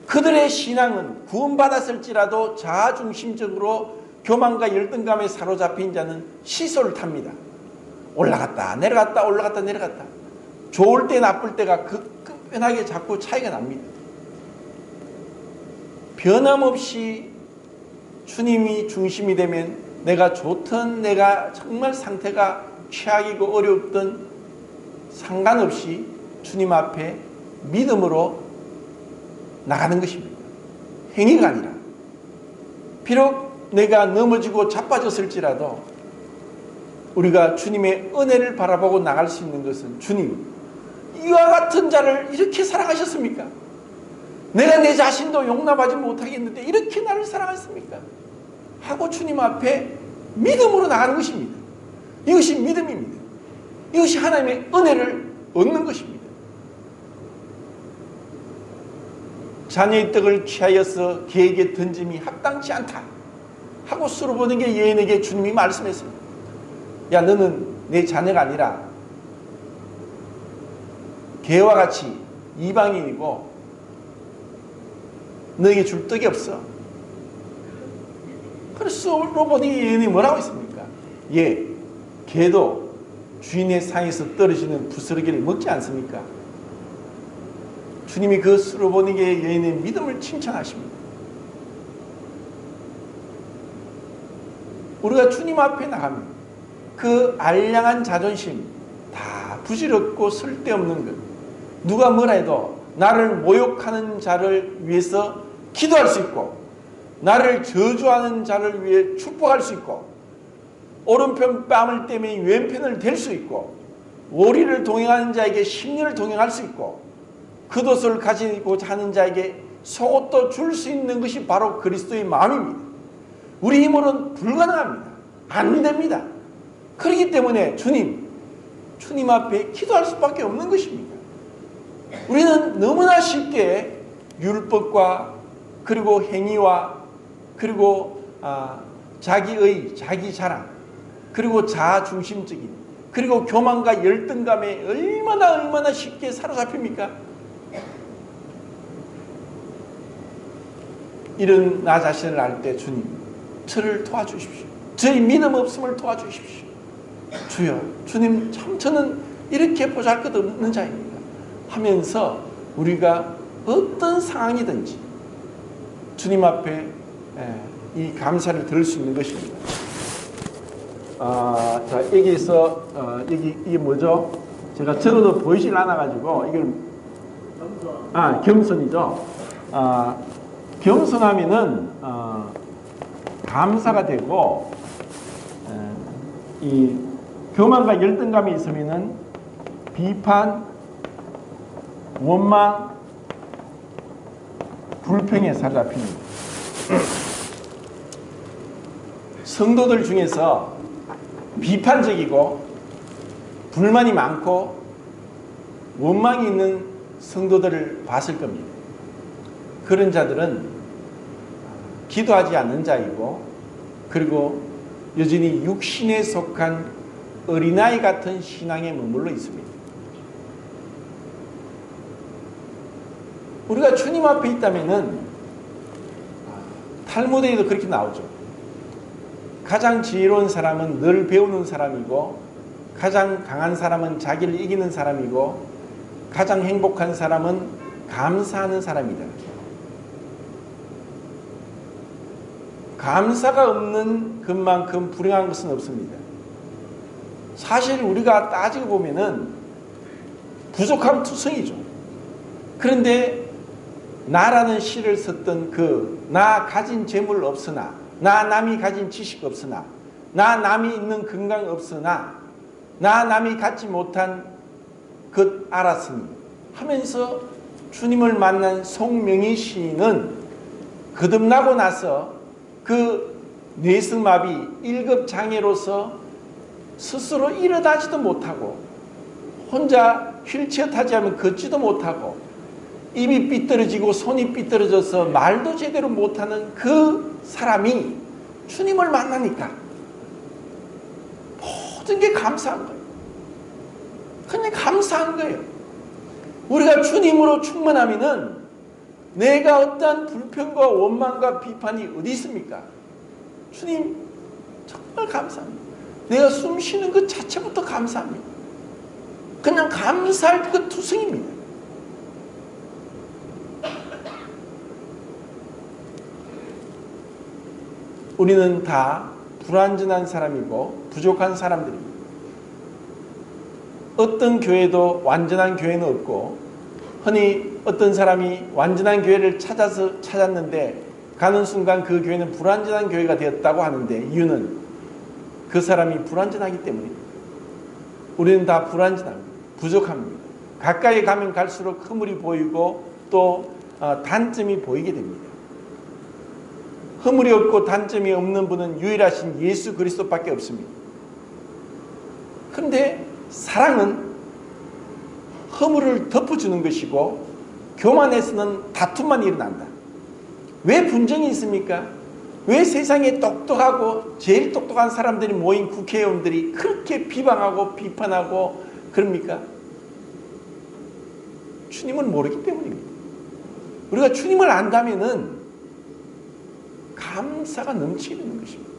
그들의 신앙은 구원받았을지라도 자아중심적으로 교만과 열등감에 사로잡힌 자는 시소를 탑니다. 올라갔다 내려갔다 올라갔다 내려갔다. 좋을 때 나쁠 때가 급변하게 자꾸 차이가 납니다. 변함없이 주님이 중심이 되면 내가 좋든 내가 정말 상태가 최악이고 어렵든 상관없이 주님 앞에 믿음으로 나가는 것입니다. 행위가 아니라. 비록 내가 넘어지고 자빠졌을지라도 우리가 주님의 은혜를 바라보고 나갈 수 있는 것은 주님, 이와 같은 자를 이렇게 사랑하셨습니까? 내가 내 자신도 용납하지 못하겠는데 이렇게 나를 사랑하셨습니까? 하고 주님 앞에 믿음으로 나가는 것입니다. 이것이 믿음입니다. 이것이 하나님의 은혜를 얻는 것입니다. 자녀의 떡을 취하여서 개에게 던짐이 합당치 않다 하고 수르보니게 여인에게 주님이 말씀했습니다. 야, 너는 내 자녀가 아니라 개와 같이 이방인이고 너에게 줄 떡이 없어. 그래서 수르보니게 여인이 뭐라고 했습니까? 예, 개도 주인의 상에서 떨어지는 부스러기를 먹지 않습니까? 주님이 그 수르보니게 여인의 믿음을 칭찬하십니다. 우리가 주님 앞에 나가면 그 알량한 자존심, 다 부질없고 쓸데없는 것, 누가 뭐라 해도 나를 모욕하는 자를 위해서 기도할 수 있고 나를 저주하는 자를 위해 축복할 수 있고 오른편 뺨을 떼면 왼편을 댈 수 있고 오리를 동행하는 자에게 심리를 동행할 수 있고 겉옷을 가지고자 하는 자에게 속옷도 줄 수 있는 것이 바로 그리스도의 마음입니다. 우리 힘으로는 불가능합니다. 안 됩니다. 그렇기 때문에 주님 앞에 기도할 수밖에 없는 것입니다. 우리는 너무나 쉽게 율법과 그리고 행위와 그리고 자기의 자기 자랑 그리고 자아중심적인 그리고 교만과 열등감에 얼마나 쉽게 사로잡힙니까? 이런 나 자신을 알 때 주님 저를 도와주십시오. 저희 믿음 없음을 도와주십시오. 주여 주님 참 저는 이렇게 보잘것없는 자입니다 하면서 우리가 어떤 상황이든지 주님 앞에 이 감사를 들을 수 있는 것입니다. 자 여기서 이게 뭐죠? 제가 적어도 보이질 않아가지고 이걸 겸손이죠. 겸손하면은 감사가 되고 이 교만과 열등감이 있으면은 비판, 원망, 불평에 사로잡힙니다. 성도들 중에서 비판적이고 불만이 많고 원망이 있는 성도들을 봤을 겁니다. 그런 자들은 기도하지 않는 자이고 그리고 여전히 육신에 속한 어린아이 같은 신앙에 머물러 있습니다. 우리가 주님 앞에 있다면은 탈무드에도 그렇게 나오죠. 가장 지혜로운 사람은 늘 배우는 사람이고 가장 강한 사람은 자기를 이기는 사람이고 가장 행복한 사람은 감사하는 사람이다. 감사가 없는 것만큼 불행한 것은 없습니다. 사실 우리가 따지고 보면은 부족함 투성이죠. 그런데 나라는 시를 썼던 나 가진 재물 없으나 나 남이 가진 지식 없으나 나 남이 있는 건강 없으나 나 남이 갖지 못한 것 알았으니 하면서 주님을 만난 송명희 시인은 거듭나고 나서 그 뇌성마비 1급 장애로서 스스로 일어나지도 못하고 혼자 휠체어 타지 않으면 걷지도 못하고 입이 삐뚤어지고 손이 삐뚤어져서 말도 제대로 못하는 그 사람이 주님을 만나니까 모든 게 감사한 거예요. 그냥 감사한 거예요. 우리가 주님으로 충만하면은 내가 어떠한 불평과 원망과 비판이 어디 있습니까? 주님 정말 감사합니다. 내가 숨 쉬는 것 자체부터 감사합니다. 그냥 감사할 것 투성입니다. 우리는 다 불완전한 사람이고 부족한 사람들입니다. 어떤 교회도 완전한 교회는 없고 흔히 어떤 사람이 완전한 교회를 찾았는데 가는 순간 그 교회는 불완전한 교회가 되었다고 하는데 이유는 그 사람이 불완전하기 때문입니다. 우리는 다 불완전합니다. 부족합니다. 가까이 가면 갈수록 허물이 보이고 또 단점이 보이게 됩니다. 허물이 없고 단점이 없는 분은 유일하신 예수 그리스도밖에 없습니다. 그런데 사랑은 허물을 덮어주는 것이고 교만에서는 다툼만 일어난다. 왜 분쟁이 있습니까? 왜 세상에 똑똑하고 제일 똑똑한 사람들이 모인 국회의원들이 그렇게 비방하고 비판하고 그럽니까? 주님을 모르기 때문입니다. 우리가 주님을 안다면은 감사가 넘치게 되는 것입니다.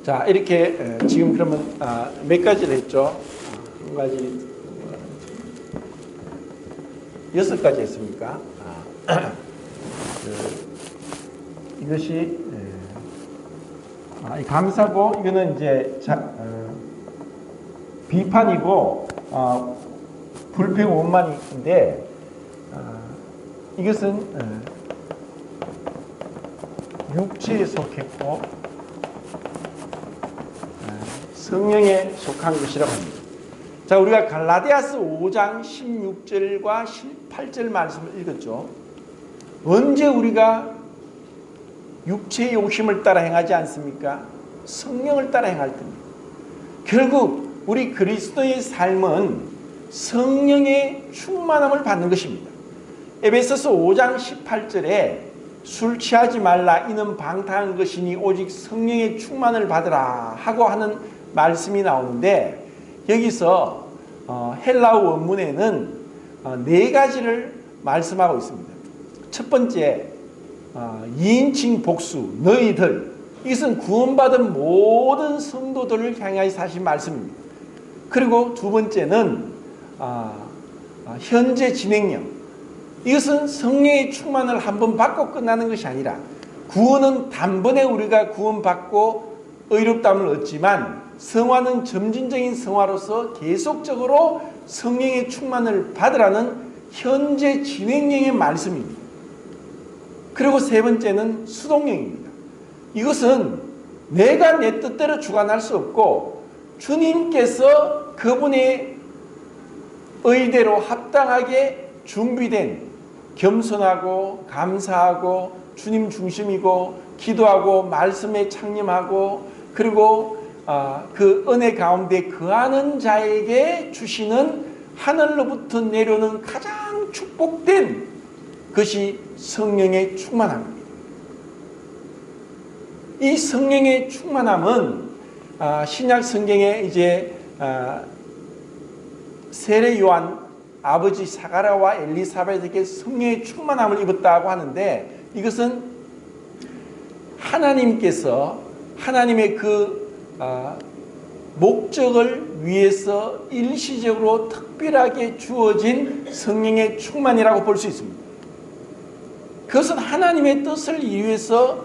자, 이렇게 지금 그러면 몇 가지를 했죠? 한 가지, 6가지 했습니까? 이것이 감사고 이거는 이제 비판이고 불평 원만인데 이것은 육체에 속했고 성령에 속한 것이라고 합니다. 자, 우리가 갈라디아서 5장 16절과 18절 말씀을 읽었죠. 언제 우리가 육체의 욕심을 따라 행하지 않습니까? 성령을 따라 행할 때입니다. 결국 우리 그리스도의 삶은 성령의 충만함을 받는 것입니다. 에베소서 5장 18절에 술 취하지 말라 이는 방탕한 것이니 오직 성령의 충만을 받으라 하고 하는 말씀이 나오는데, 여기서 헬라어 원문에는 네 가지를 말씀하고 있습니다. 첫 번째, 2인칭 복수 너희들, 이것은 구원받은 모든 성도들을 향하여 하신 말씀입니다. 그리고 두 번째는 현재 진행형, 이것은 성령의 충만을 한번 받고 끝나는 것이 아니라 구원은 단번에 우리가 구원받고 의롭다함을 얻지만 성화는 점진적인 성화로서 계속적으로 성령의 충만을 받으라는 현재 진행형의 말씀입니다. 그리고 세 번째는 수동형입니다. 이것은 내가 내 뜻대로 주관할 수 없고 주님께서 그분의 의대로 합당하게 준비된 겸손하고 감사하고 주님 중심이고 기도하고 말씀에 창념하고 그리고 그 은혜 가운데 거하는 자에게 주시는 하늘로부터 내려오는 가장 축복된 것이 성령의 충만함입니다. 이 성령의 충만함은 신약 성경에 이제 세례 요한 아버지 사가랴와 엘리사벳에게 성령의 충만함을 입었다고 하는데, 이것은 하나님께서 하나님의 그 목적을 위해서 일시적으로 특별하게 주어진 성령의 충만이라고 볼 수 있습니다. 그것은 하나님의 뜻을 이루어서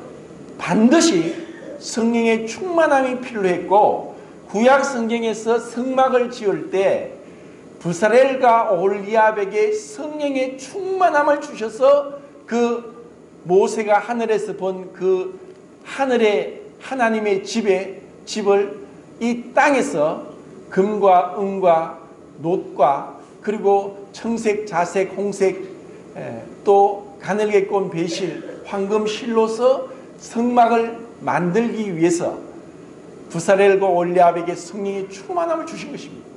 반드시 성령의 충만함이 필요했고, 구약 성경에서 성막을 지을 때 부사렐과 오홀리압에게 성령의 충만함을 주셔서 그 모세가 하늘에서 본 그 하늘의 하나님의 집을 이 땅에서 금과 은과 놋과 그리고 청색, 자색, 홍색 또 가늘게 꼰 배실, 황금 실로서 성막을 만들기 위해서 부사렐과 오홀리압에게 성령의 충만함을 주신 것입니다.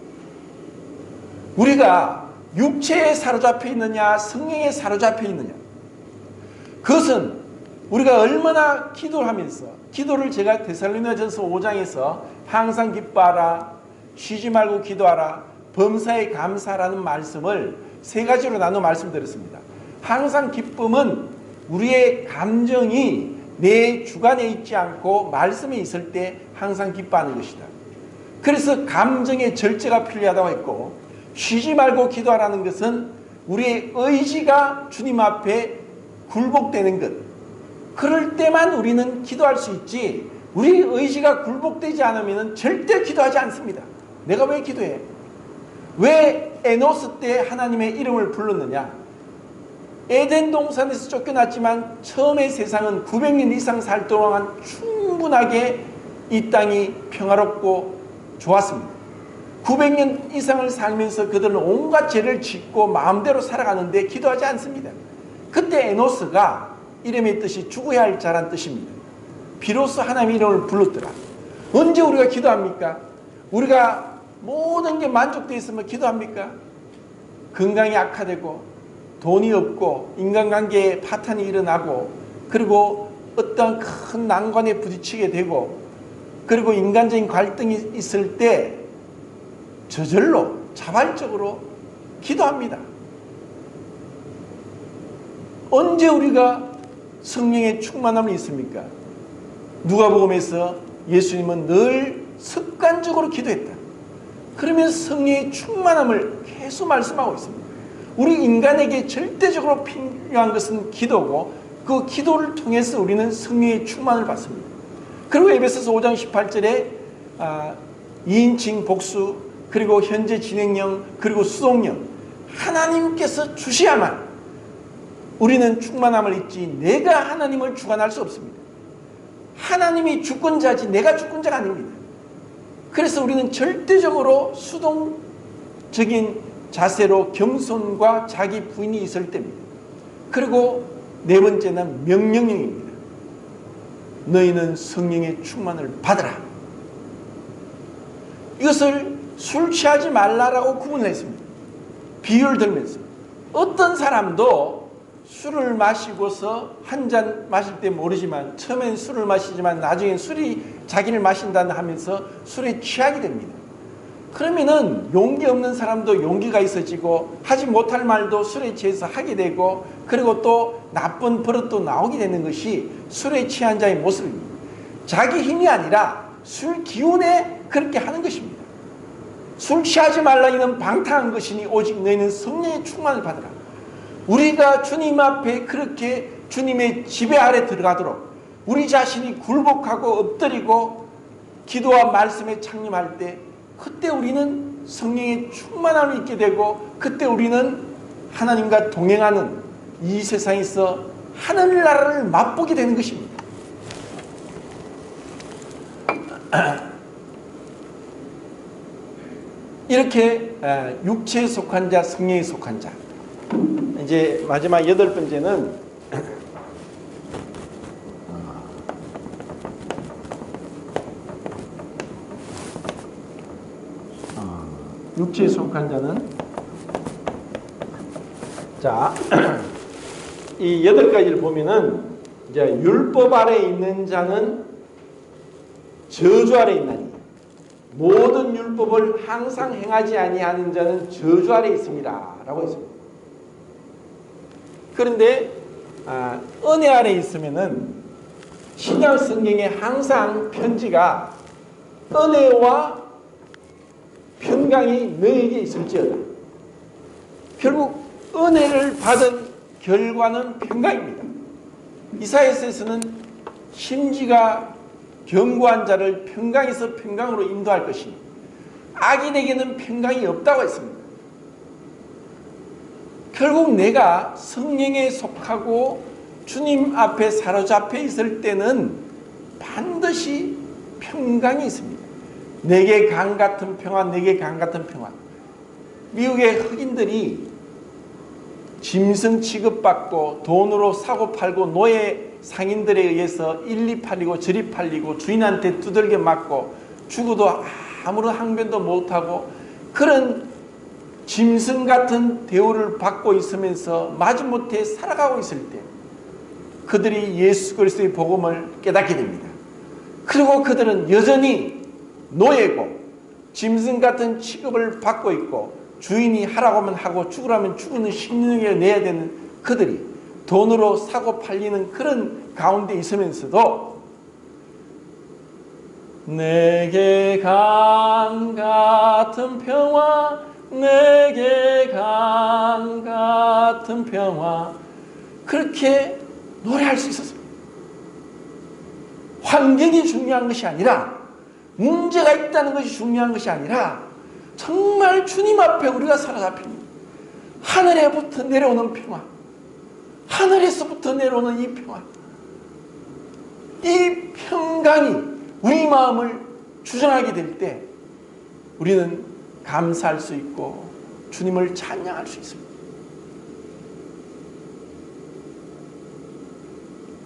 우리가 육체에 사로잡혀 있느냐 성령에 사로잡혀 있느냐, 그것은 우리가 얼마나 기도를 하면서, 기도를 제가 데살로니가전서 5장에서 항상 기뻐하라, 쉬지 말고 기도하라, 범사에 감사라는 말씀을 세 가지로 나눠 말씀드렸습니다. 항상 기쁨은 우리의 감정이 내 주관에 있지 않고 말씀에 있을 때 항상 기뻐하는 것이다. 그래서 감정의 절제가 필요하다고 했고, 쉬지 말고 기도하라는 것은 우리의 의지가 주님 앞에 굴복되는 것, 그럴 때만 우리는 기도할 수 있지, 우리 의지가 굴복되지 않으면 절대 기도하지 않습니다. 내가 왜 기도해? 왜 에노스 때 하나님의 이름을 불렀느냐? 에덴 동산에서 쫓겨났지만 처음의 세상은 900년 이상 살 동안 충분하게 이 땅이 평화롭고 좋았습니다. 900년 이상을 살면서 그들은 온갖 죄를 짓고 마음대로 살아가는데 기도하지 않습니다. 그때 에노스가 이름의 뜻이 죽어야 할 자란 뜻입니다. 비로소 하나님의 이름을 불렀더라. 언제 우리가 기도합니까? 우리가 모든 게 만족되어 있으면 기도합니까? 건강이 악화되고 돈이 없고 인간관계에 파탄이 일어나고 그리고 어떤 큰 난관에 부딪히게 되고 그리고 인간적인 갈등이 있을 때 저절로 자발적으로 기도합니다. 언제 우리가 성령의 충만함이 있습니까? 누가복음에서 예수님은 늘 습관적으로 기도했다. 그러면서 성령의 충만함을 계속 말씀하고 있습니다. 우리 인간에게 절대적으로 필요한 것은 기도고 그 기도를 통해서 우리는 성령의 충만을 받습니다. 그리고 에베소서 5장 18절에 2인칭 복수 그리고 현재 진행형 그리고 수동형 하나님께서 주셔야만 우리는 충만함을 잊지 내가 하나님을 주관할 수 없습니다. 하나님이 주권자지 내가 주권자가 아닙니다. 그래서 우리는 절대적으로 수동적인 자세로 겸손과 자기 부인이 있을 때입니다. 그리고 네 번째는 명령형입니다. 너희는 성령의 충만을 받으라. 이것을 술 취하지 말라라고 구분을 했습니다. 비유를 들면서 어떤 사람도 술을 마시고서 한 잔 마실 때 모르지만 처음엔 술을 마시지만 나중엔 술이 자기를 마신다 하면서 술에 취하게 됩니다. 그러면은 용기 없는 사람도 용기가 있어지고 하지 못할 말도 술에 취해서 하게 되고 그리고 또 나쁜 버릇도 나오게 되는 것이 술에 취한 자의 모습입니다. 자기 힘이 아니라 술 기운에 그렇게 하는 것입니다. 술 취하지 말라 이는 방탕한 것이니 오직 너희는 성령의 충만을 받으라. 우리가 주님 앞에 그렇게 주님의 지배 아래 들어가도록 우리 자신이 굴복하고 엎드리고 기도와 말씀에 창림할 때 그때 우리는 성령의 충만함을 있게 되고 그때 우리는 하나님과 동행하는 이 세상에서 하늘나라를 맛보게 되는 것입니다. 이렇게 육체에 속한 자, 성령에 속한 자. 이제 마지막 여덟 번째는 육체에 속한 자는 자, 이 여덟 가지를 보면은 이제 율법 아래 있는 자는 저주 아래 있나니 모든 율법을 항상 행하지 아니하는 자는 저주 아래 있습니다라고 했습니다. 그런데 은혜 아래 있으면은 신약 성경에 항상 편지가 은혜와 평강이 너에게 있을지어다. 결국 은혜를 받은 결과는 평강입니다. 이사야서에서는 심지가 견고한 자를 평강에서 평강으로 인도할 것이니 악인에게는 평강이 없다고 했습니다. 결국 내가 성령에 속하고 주님 앞에 사로잡혀 있을 때는 반드시 평강이 있습니다. 내게 강 같은 평화, 내게 강 같은 평화. 미국의 흑인들이 짐승 취급받고 돈으로 사고 팔고 노예 상인들에 의해서 일리 팔리고 저리 팔리고 주인한테 두들겨 맞고 죽어도 아무런 항변도 못하고 그런 짐승 같은 대우를 받고 있으면서 마지못해 살아가고 있을 때 그들이 예수 그리스도의 복음을 깨닫게 됩니다. 그리고 그들은 여전히 노예고 짐승 같은 취급을 받고 있고 주인이 하라고 하면 하고 죽으라면 죽는 심령을 내야 되는 그들이 돈으로 사고 팔리는 그런 가운데 있으면서도 내게 강 같은 평화, 내게 강 같은 평화, 그렇게 노래할 수 있었습니다. 환경이 중요한 것이 아니라, 문제가 있다는 것이 중요한 것이 아니라 정말 주님 앞에 우리가 사로잡힙니다. 하늘에부터 내려오는 평화, 하늘에서부터 내려오는 이 평화, 이 평강이 우리 마음을 주장하게 될 때 우리는 감사할 수 있고 주님을 찬양할 수 있습니다.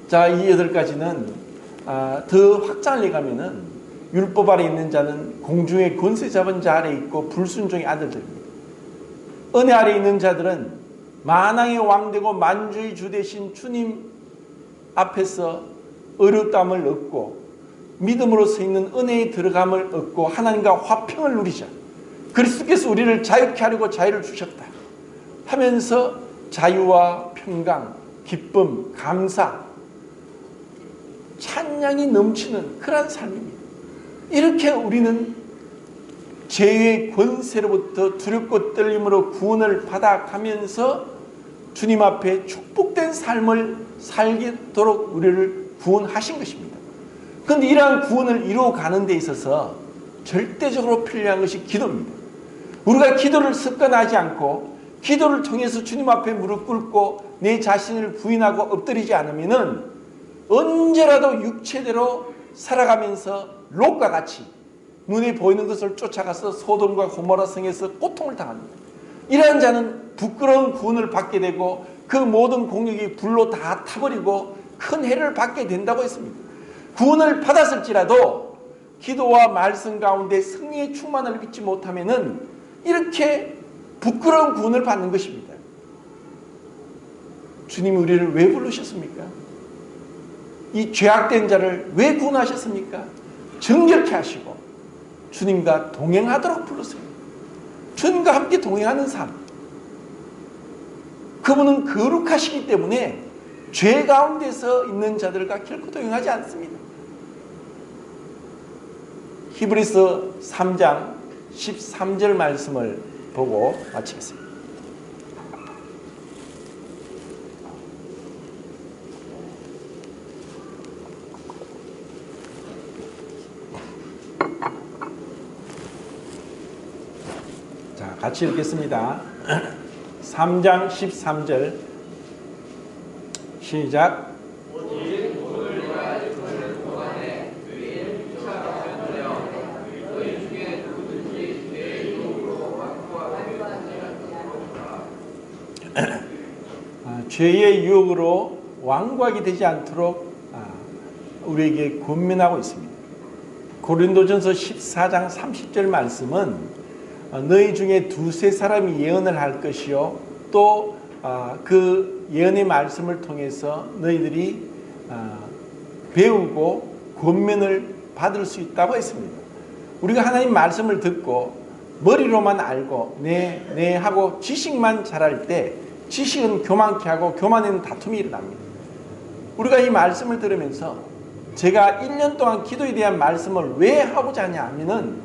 자, 이 8가지는 더 확장을 해가면은 율법 아래 있는 자는 공중의 권세 잡은 자 아래 있고 불순종의 아들들입니다. 은혜 아래 있는 자들은 만왕의 왕 되고 만주의 주 되신 주님 앞에서 의롭다함을 얻고 믿음으로 서 있는 은혜에 들어감을 얻고 하나님과 화평을 누리자. 그리스도께서 우리를 자유케 하려고 자유를 주셨다 하면서 자유와 평강, 기쁨, 감사, 찬양이 넘치는 그러한 삶입니다. 이렇게 우리는 죄의 권세로부터 두렵고 떨림으로 구원을 받아가면서 주님 앞에 축복된 삶을 살도록 우리를 구원하신 것입니다. 그런데 이러한 구원을 이루어가는 데 있어서 절대적으로 필요한 것이 기도입니다. 우리가 기도를 습관하지 않고 기도를 통해서 주님 앞에 무릎 꿇고 내 자신을 부인하고 엎드리지 않으면 언제라도 육체대로 살아가면서 롯과 같이 눈에 보이는 것을 쫓아가서 소돔과 고모라 성에서 고통을 당합니다. 이러한 자는 부끄러운 구원을 받게 되고 그 모든 공력이 불로 다 타버리고 큰 해를 받게 된다고 했습니다. 구원을 받았을지라도 기도와 말씀 가운데 성령의 충만을 믿지 못하면은 이렇게 부끄러운 구원을 받는 것입니다. 주님이 우리를 왜 부르셨습니까? 이 죄악된 자를 왜 구원하셨습니까? 정결케 하시고 주님과 동행하도록 불렀습니다. 주님과 함께 동행하는 삶. 그분은 거룩하시기 때문에 죄 가운데서 있는 자들과 결코 동행하지 않습니다. 히브리서 3장 13절 말씀을 보고 마치겠습니다. 자, 같이 읽겠습니다. 3장 13절 시작. 죄의 유혹으로 완고하게 되지 않도록 우리에게 권면하고 있습니다. 고린도전서 14장 30절 말씀은 너희 중에 두세 사람이 예언을 할 것이요 또 그 예언의 말씀을 통해서 너희들이 배우고 권면을 받을 수 있다고 했습니다. 우리가 하나님 말씀을 듣고 머리로만 알고 네 하고 지식만 잘할 때 지식은 교만케 하고 교만에는 다툼이 일어납니다. 우리가 이 말씀을 들으면서 제가 1년 동안 기도에 대한 말씀을 왜 하고자 하냐 하면은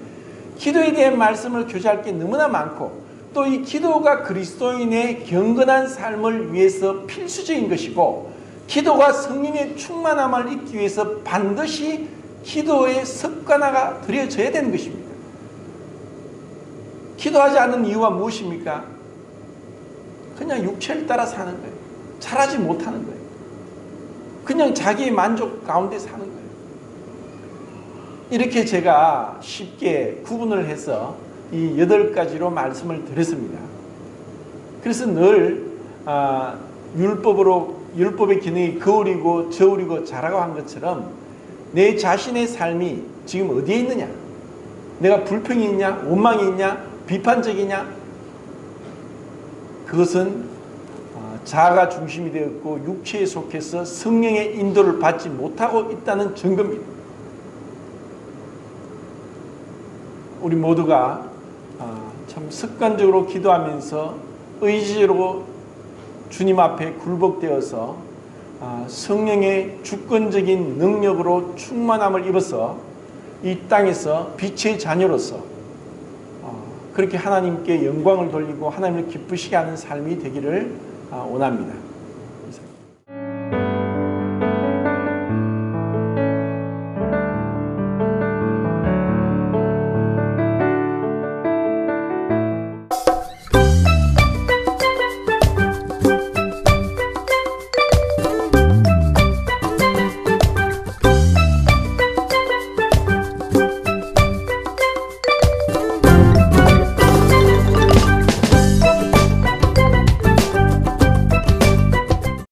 기도에 대한 말씀을 교제할 게 너무나 많고 또 이 기도가 그리스도인의 경건한 삶을 위해서 필수적인 것이고 기도가 성령의 충만함을 잊기 위해서 반드시 기도의 습관화가 들여져야 되는 것입니다. 기도하지 않는 이유가 무엇입니까? 그냥 육체를 따라 사는 거예요. 잘하지 못하는 거예요. 그냥 자기의 만족 가운데 사는 거예요. 이렇게 제가 쉽게 구분을 해서 이 8가지로 말씀을 드렸습니다. 그래서 늘 율법의 기능이 거울이고 저울이고 자라고 한 것처럼 내 자신의 삶이 지금 어디에 있느냐? 내가 불평이 있냐? 원망이 있냐? 비판적이냐? 그것은 자아가 중심이 되었고 육체에 속해서 성령의 인도를 받지 못하고 있다는 증거입니다. 우리 모두가 참 습관적으로 기도하면서 의지로 주님 앞에 굴복되어서 성령의 주권적인 능력으로 충만함을 입어서 이 땅에서 빛의 자녀로서 그렇게 하나님께 영광을 돌리고 하나님을 기쁘시게 하는 삶이 되기를 원합니다.